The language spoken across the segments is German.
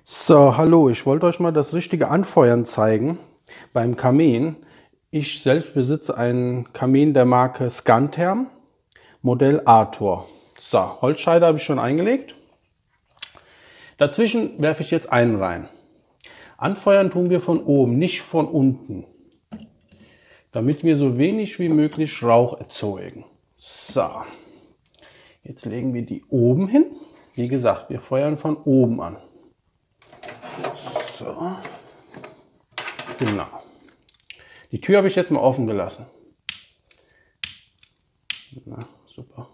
So, hallo, ich wollte euch mal das richtige Anfeuern zeigen beim Kamin. Ich selbst besitze einen Kamin der Marke Skantherm, Modell Arthur. So, Holzscheide habe ich schon eingelegt. Dazwischen werfe ich jetzt einen rein. Anfeuern tun wir von oben, nicht von unten, damit wir so wenig wie möglich Rauch erzeugen. So, jetzt legen wir die oben hin. Wie gesagt, wir feuern von oben an. So, genau. Die Tür habe ich jetzt mal offen gelassen. Na, super.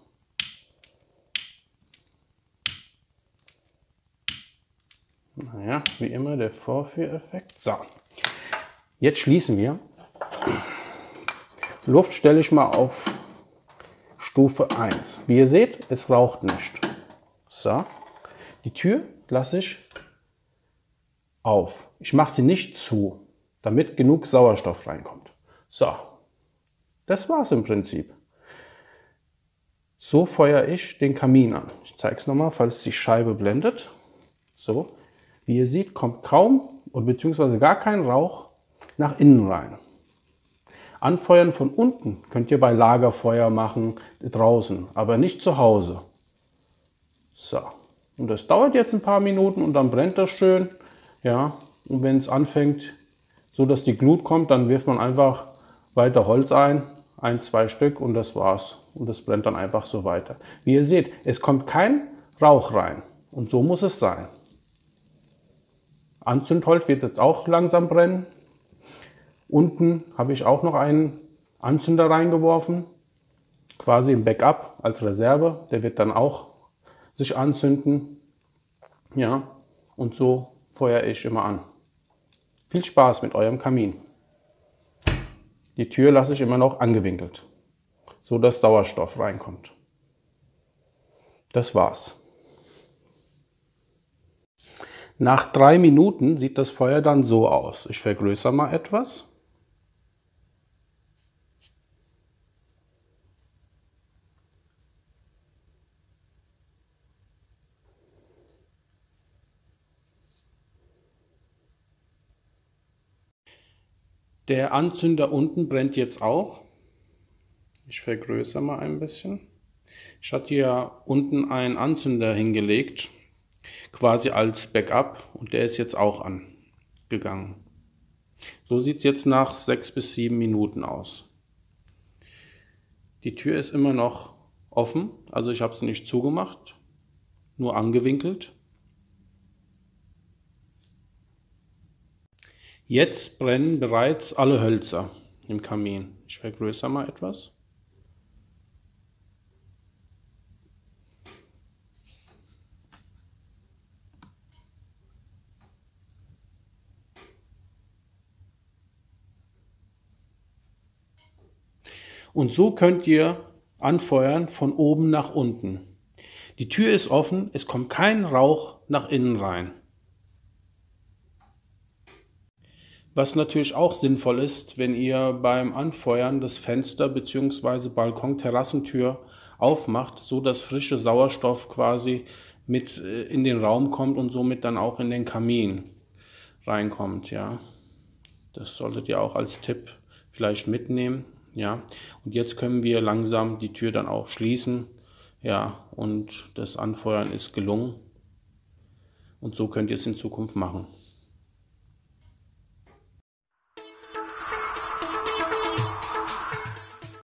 Naja, wie immer der Vorführeffekt. So, jetzt schließen wir. Luft stelle ich mal auf Stufe 1. Wie ihr seht, es raucht nicht. So, die Tür lasse ich auf. Ich mache sie nicht zu, damit genug Sauerstoff reinkommt. So, das war's im Prinzip. So feuere ich den Kamin an. Ich zeige es nochmal, falls die Scheibe blendet. So, wie ihr seht, kommt kaum oder beziehungsweise gar kein Rauch nach innen rein. Anfeuern von unten könnt ihr bei Lagerfeuer machen, draußen, aber nicht zu Hause. So, und das dauert jetzt ein paar Minuten und dann brennt das schön. Ja, und wenn es anfängt, so dass die Glut kommt, dann wirft man einfach weiter Holz ein, 2 Stück und das war's. Und das brennt dann einfach so weiter. Wie ihr seht, es kommt kein Rauch rein und so muss es sein. Anzündholz wird jetzt auch langsam brennen. Unten habe ich auch noch einen Anzünder reingeworfen, quasi im Backup als Reserve. Der wird dann auch sich anzünden. Ja, und so feuere ich immer an. Viel Spaß mit eurem Kamin. Die Tür lasse ich immer noch angewinkelt, so dass Sauerstoff reinkommt. Das war's. Nach 3 Minuten sieht das Feuer dann so aus. Ich vergrößere mal etwas. Der Anzünder unten brennt jetzt auch. Ich vergrößere mal ein bisschen. Ich hatte ja unten einen Anzünder hingelegt, quasi als Backup, und der ist jetzt auch angegangen. So sieht es jetzt nach 6 bis 7 Minuten aus. Die Tür ist immer noch offen, also ich habe sie nicht zugemacht, nur angewinkelt. Jetzt brennen bereits alle Hölzer im Kamin. Ich vergrößere mal etwas. Und so könnt ihr anfeuern von oben nach unten. Die Tür ist offen, es kommt kein Rauch nach innen rein. Was natürlich auch sinnvoll ist, wenn ihr beim Anfeuern das Fenster bzw. Balkon-Terrassentür aufmacht, so dass frische Sauerstoff quasi mit in den Raum kommt und somit dann auch in den Kamin reinkommt. Ja, das solltet ihr auch als Tipp vielleicht mitnehmen. Ja, und jetzt können wir langsam die Tür dann auch schließen. Ja, und das Anfeuern ist gelungen. Und so könnt ihr es in Zukunft machen.